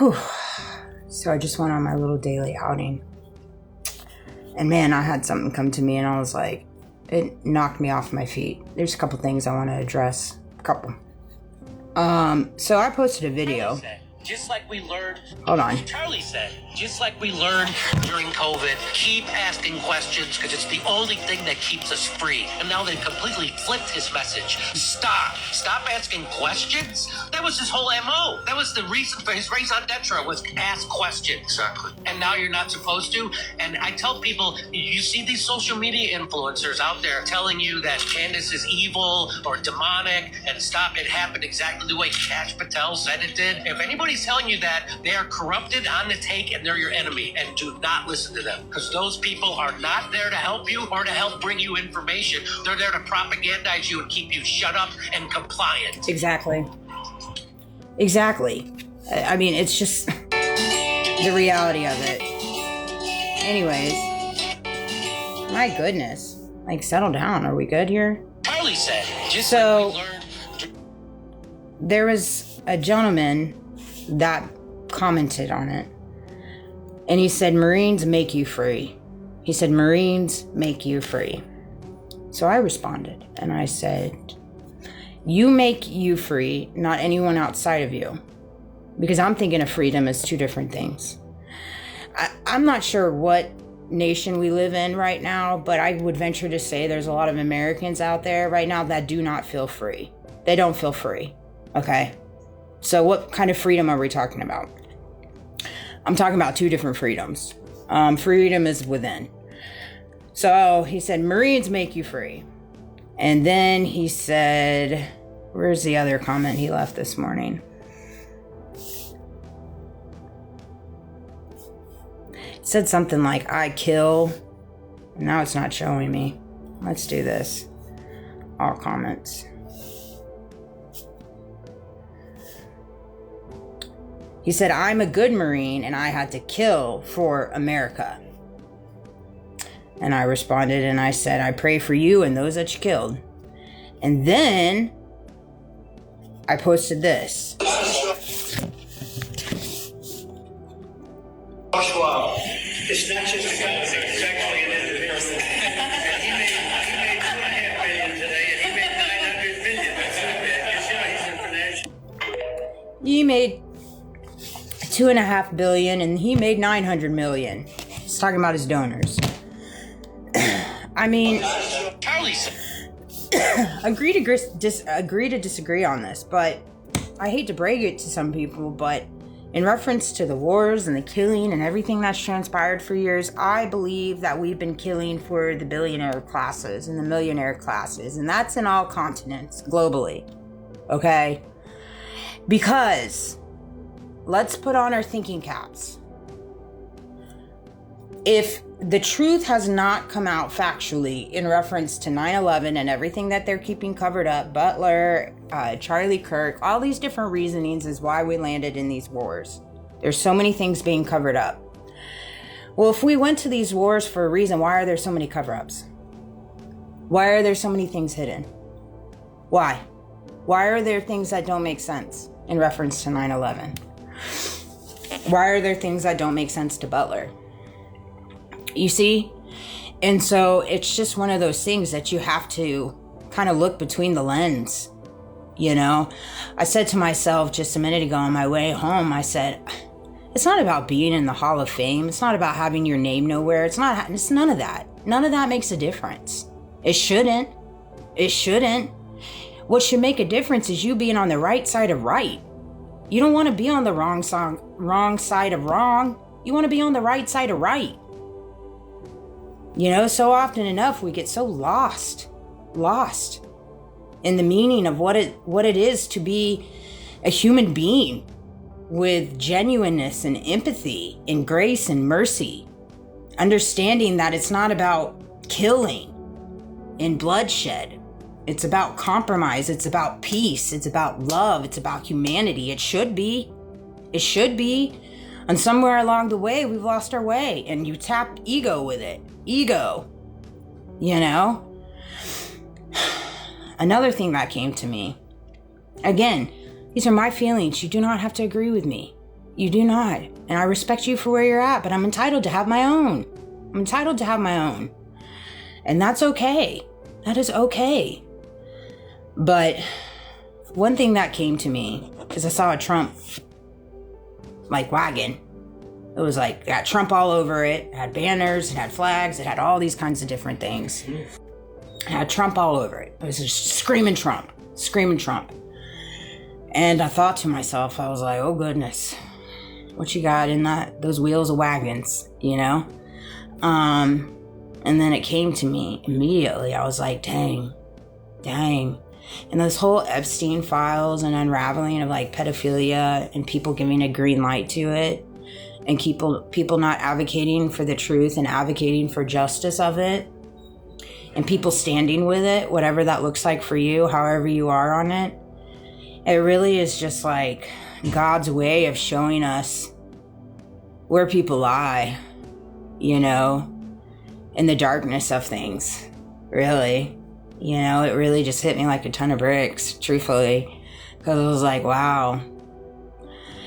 Whew. So I just went on my little daily outing. And man, I had something come to me and I was like, it knocked me off my feet. There's a couple things I want to address. A couple. So I posted a video. Just like we learned, Hold on. Charlie said, just like we learned during COVID, keep asking questions because it's the only thing that keeps us free. And now they've completely flipped his message. Stop asking questions. That was his whole MO. That was the reason for his raison d'etre, was ask questions. Exactly. And now you're not supposed to. And I tell people, you see these social media influencers out there telling you that Candace is evil or demonic and stop. It happened exactly the way Kash Patel said it did. If anybody's telling you that, they are corrupted on the take and they're your enemy, and do not listen to them, because those people are not there to help you or to help bring you information. They're there to propagandize you and keep you shut up and compliant. Exactly. I mean, it's just the reality of it. Anyways, my goodness. Like, settle down. Are we good here? Charlie said, just So, like we learned. there was a gentleman that commented on it. And he said, Marines make you free. He said, Marines make you free. So I responded and I said, you make you free, not anyone outside of you. Because I'm thinking of freedom as two different things. I'm not sure what nation we live in right now, but I would venture to say there's a lot of Americans out there right now that do not feel free. They don't feel free. Okay? So what kind of freedom are we talking about? I'm talking about two different freedoms. Freedom is within. So he said, Marines make you free. And then he said, where's the other comment he left this morning? It said something like, I kill. Now it's not showing me. Let's do this. All comments. He said, I'm a good Marine and I had to kill for America. And I responded and I said, I pray for you and those that you killed. And then I posted this. Joshua, it's not just a guy, it's actually an individual. He made $2.5 billion today, and he made $900 million. That's not bad. You see how he's international? He made $2.5 billion and he made $900 million. He's talking about his donors. I mean, Charlie said, agree to disagree on this, but I hate to break it to some people, but in reference to the wars and the killing and everything that's transpired for years, I believe that we've been killing for the billionaire classes and the millionaire classes, and that's in all continents globally. Okay? Because let's put on our thinking caps. If the truth has not come out factually in reference to 9/11 and everything that they're keeping covered up, Butler, Charlie Kirk, all these different reasonings is why we landed in these wars. There's so many things being covered up. Well, if we went to these wars for a reason, why are there so many cover-ups? Why are there so many things hidden? Why? Why are there things that don't make sense in reference to 9/11? Why are there things that don't make sense to Butler? You see? And so it's just one of those things that you have to kind of look between the lens. You know, I said to myself just a minute ago on my way home, I said, it's not about being in the Hall of Fame. It's not about having your name nowhere. It's none of that. None of that makes a difference. It shouldn't. It shouldn't. What should make a difference is you being on the right side of right. You don't want to be on the wrong side of wrong. You want to be on the right side of right. You know, so often enough we get so lost in the meaning of what it is to be a human being with genuineness and empathy and grace and mercy, understanding that it's not about killing and bloodshed. It's about compromise. It's about peace. It's about love. It's about humanity. It should be. And somewhere along the way, we've lost our way. And you tapped ego with it. Ego. You know? Another thing that came to me. Again, these are my feelings. You do not have to agree with me. You do not. And I respect you for where you're at, but I'm entitled to have my own. I'm entitled to have my own. And that's okay. That is okay. But one thing that came to me is I saw a Trump wagon. It was got Trump all over it. It had banners, it had flags, it had all these kinds of different things. It had Trump all over it. It was just screaming Trump, screaming Trump. And I thought to myself, I was like, oh goodness, what you got in those wheels of wagons, you know? And then it came to me immediately. I was like, dang. And this whole Epstein files and unraveling of pedophilia and people giving a green light to it and people not advocating for the truth and advocating for justice of it and people standing with it, whatever that looks like for you, however you are on it. It really is just God's way of showing us where people lie, you know, in the darkness of things, really. You know, it really just hit me like a ton of bricks, truthfully, because it was like, wow.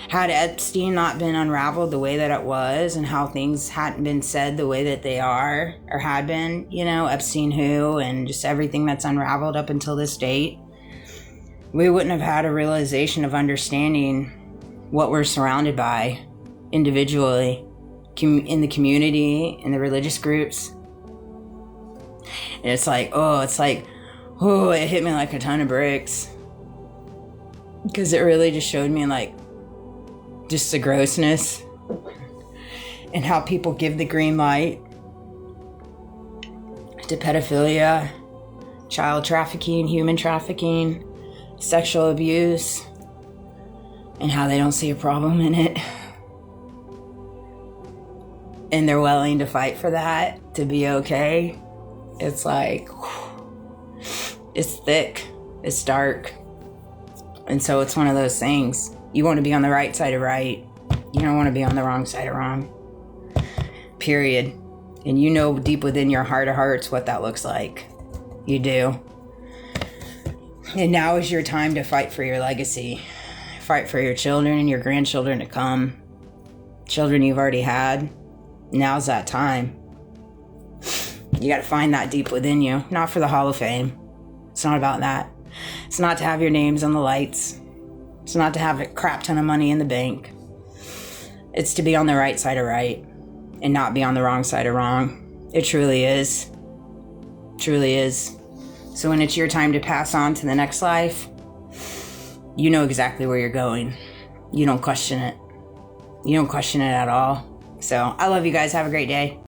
Had Epstein not been unraveled the way that it was and how things hadn't been said the way that they are or had been, you know, Epstein who and just everything that's unraveled up until this date, we wouldn't have had a realization of understanding what we're surrounded by individually, in the community, in the religious groups. And it's it hit me like a ton of bricks. Because it really just showed me just the grossness and how people give the green light to pedophilia, child trafficking, human trafficking, sexual abuse, and how they don't see a problem in it. And they're willing to fight for that, to be okay. It's it's thick, it's dark. And so it's one of those things. You want to be on the right side of right. You don't want to be on the wrong side of wrong. Period. And you know deep within your heart of hearts what that looks like. You do. And now is your time to fight for your legacy. Fight for your children and your grandchildren to come. Children you've already had. Now's that time. You got to find that deep within you. Not for the Hall of Fame. It's not about that. It's not to have your names on the lights. It's not to have a crap ton of money in the bank. It's to be on the right side of right and not be on the wrong side of wrong. It truly is. Truly is. So when it's your time to pass on to the next life, you know exactly where you're going. You don't question it. You don't question it at all. So I love you guys. Have a great day.